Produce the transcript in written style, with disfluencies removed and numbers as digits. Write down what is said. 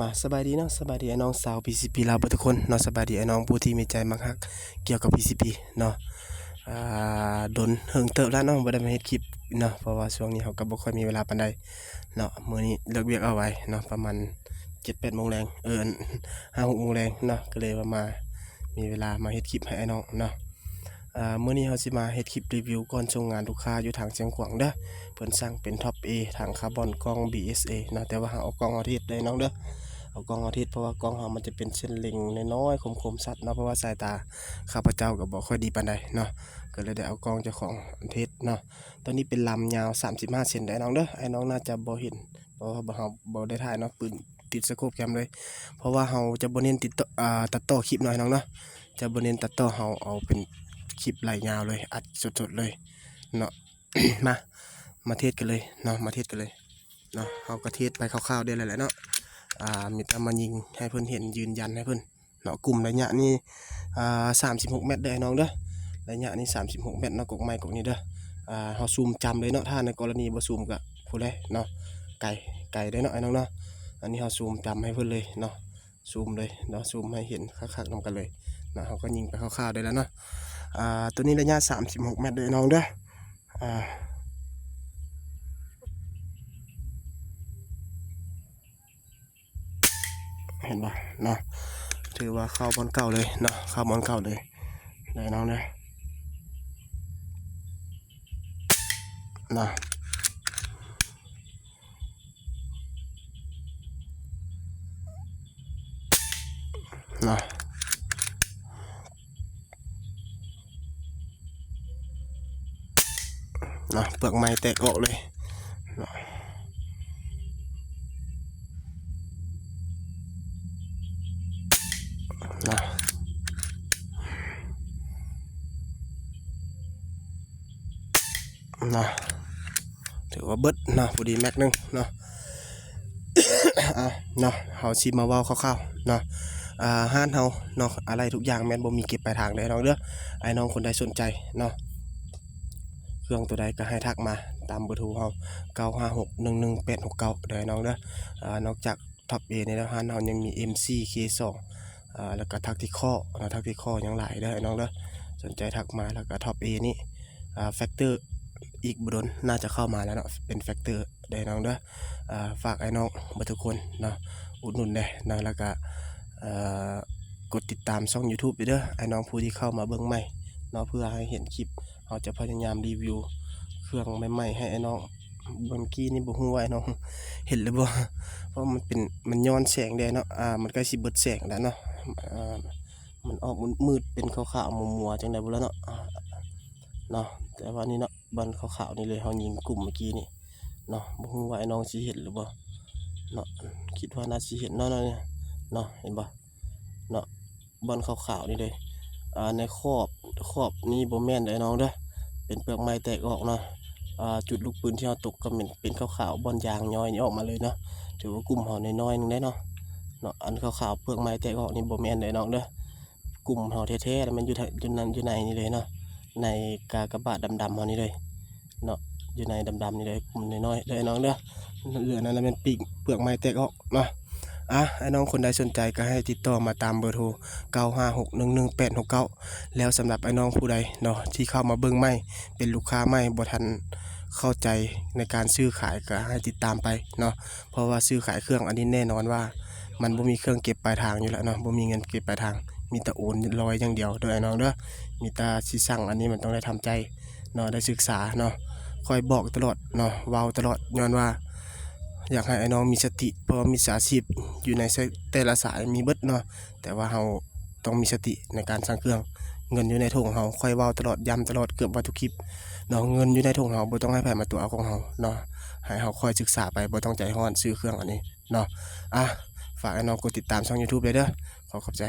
มาสบายดีเนาะสบายดีไอ้น้องสาว PCP ลาวเบิดทุกคนเนาะสบายดีไอ้น้องผู้ที่มีใจมักฮักเกี่ยวกับ PCP เนาะโดนเฮิงเติบแล้วเนาะบ่ได้มาเฮ็ดคลิปเนาะเพราะว่าช่วงนี้เขาก็บ่ค่อยมีเวลาปานใดเนาะมื้อนี้เลิกเวียกเอาไว้เนาะประมาณ 7-8 โมงแลง5-6 โมงแลงเนาะก็เลยว่ามามีเวลามาเฮ็ดคลิปให้ไอ้น้องเนาะมื้อนี้เราสิมาเฮ็ดคลิปรีวิวก่อนส่งงานลูกค้าอยู่ทางเชียงขวางเด้อเพิ่นสั่งเป็นท็อป A ทางคาร์บอนกล้อง BSA เนาะแต่ว่าเอากล้องเอาทิศได้น้องเด้อเอากล้องเอาทิศเพราะว่ากล้องเฮามันจะเป็นเส้นเล็งน้อยๆคมๆชัดเนาะเพราะว่าสายตาข้าพเจ้าก็บ่ค่อยดีปานใดเนาะก็เลยได้เอากล้องเจ้าของทิศเนาะตอนนี้เป็นลำยาว35เซนได้น้องเด้อไอ้น้องน่าจะบ่เห็นเพราะว่าเฮาบ่ได้ถ่ายเนาะปืนติดสโคปแคมเลยเพราะว่าเฮาจะบ่เน้นตัดต่อคลิปหน่อยน้องเนาะจะบ่เน้นตัดต่อเฮาเอาเป็นคลิปไหลยาวเลยอัดสดๆเลยเนาะ มาเทศกันเลยเนาะมาเทศกันเลยเนาะเฮาก็เทศไปคร่าวๆได้แล้วแหละเนาะมีแต่มายิงให้เพิ่นเห็นยืนยันให้เพิ่นเนาะกลุ่มระยะนี้36 เมตรเด้อน้องเด้อระยะนี้36 เมตรเนาะกกไม้กกนี้เด้อเฮาซูมจำเลยเนาะถ้าในกรณีบ่ซูมก็ผู้ใดเนาะไกลได้เนาะไอ้น้องเนาะอันนี้เฮาซูมจำให้เพิ่นเลยเนาะซูมเลยเนาะซูมให้เห็นคักๆนำกันเลยเนาะเฮาก็ยิงไปคร่าวๆได้แล้วเนาะตัวนี้ระยะ36 เมตรเด้อน้องเด้อเห็นป่ะเนาะถือว่าเข้าบอลเก่าเลยเนาะเข้าบอลเก่าเลยได้น้องเนาะเนาะเนาะเนาะเปลือกไม้แตกออกเลยเนาะเนาะเนาะถือว่าเบิดเนาะพอดีแม็กนึงเนาะ เนาะเฮาสิมาเว้าคร่าวๆเนาะห้านเฮาเนาะอะไรทุกอย่างแม่นบ่มีเก็บปลายทางเด้อน้องเด้อไอ้น้องคนใดสนใจเนาะเครื่องตัวใดก็ให้ทักมาตามเบอร์โทรเฮา956118869เด้อน้องเด้อนอกจากท็อป A ในแล้วห้านเฮายังมี MC K2 แล้วก็ทักที่ข้อเนาะทักที่ข้อยังหลายเด้อน้องเด้อสนใจทักมาแล้วก็ท็อป A นี่แฟกเตอร์อีกบ่ดนน่าจะเข้ามาแล้วเนาะเป็นแฟกเตอร์เด้อน้องเด้อฝากไอ้น้องเบิดทุกคนเนาะอุดหนุนเด้เนาะแล้วก็กดติดตามช่อง YouTube ไปเด้อไอ้น้องผู้ที่เข้ามาเบิ่งใหม่เนาะเพื่อให้เห็นคลิปเราจะพยายามรีวิวเครื่องใหม่ๆให้ไอ้น้องเมื่อกี้นี่บ่ฮู้ว่าไอ้น้องเห็นหรือบ่เพราะมันย้อนแสงแดดเนาะมันใกล้สิเบิดแสงแล้วเนาะมันออกมืดๆเป็นขาวๆมัวๆจังได๋บ่แล้วเนาะเนาะแต่ว่านี่เนาะบอลขาวๆนี่เลยเฮายิงกลุ่มเมื่อกี้นี่เนาะบ่ฮู้ว่าไอ้น้องสิเห็นหรือบ่เนาะคิดว่าน่าสิเห็นเนาะเนาะเห็นบ่เนาะบอลขาวๆนี่เลยในขอบนี่บ่แม่นเด้อน้องเด้อเป็นเปลือกไม้แตกออกเนาะจุดลูกปืนที่เฮาตกก็เป็นขาวๆบอลยางย้อยนี่ออกมาเลยเนาะถือว่ากลุ่มเฮาน้อยๆนึงได้เนาะอันขาวๆเปลือกไม้แตกออกนี่บ่แม่นเด้อน้องเด้อกลุ่มเฮาแท้ๆมันอยู่ในนี่เลยเนาะในกากบาทดำๆเฮานี่เลยเนาะอยู่ในดำๆนี่เลยกลุ่มน้อยๆเด้อน้องเด้อเหลือนั่นแหละมันปีกเปลือกไม้แตกออกเนาะไอ้น้องคนใดสนใจก็ให้ติดต่อมาตามเบอร์โทร956118869แล้วสำหรับไอ้น้องผู้ใดเนาะที่เข้ามาเบิ่งใหม่เป็นลูกค้าใหม่บ่ทันเข้าใจในการซื้อขายก็ให้ติดตามไปเนาะเพราะว่าซื้อขายเครื่องอันนี้แน่นอนว่ามันบ่มีเครื่องเก็บปลายทางอยู่แล้วเนาะบ่มีเงินเก็บปลายทางมีแต่โอนลอยอย่างเดียวเด้อไอ้น้องเด้อมีแต่สิสั่งอันนี้มันต้องได้ทำใจเนาะได้ศึกษาเนาะคอยบอกตลอดเนาะเว้าตลอดย้อนว่าอยากให้ไอ้น้องมีสติเพราะมิจฉาชีพอยู่ในแต่ละสายมีเบิดเนาะแต่ว่าเราต้องมีสติในการสั่งเครื่องเงินอยู่ในถุงเราค่อยเว้าตลอดย้ำตลอดเกือบว่าทุกคลิปเนาะเงินอยู่ในถุงเราบ่ต้องให้ไผมาตัวเอาของเราเนาะให้เราคอยศึกษาไปบ่ต้องใจร้อนซื้อเครื่องอันนี้เนาะฝากไอ้น้องกดติดตามช่อง YouTube เลยเด้อขอบใจ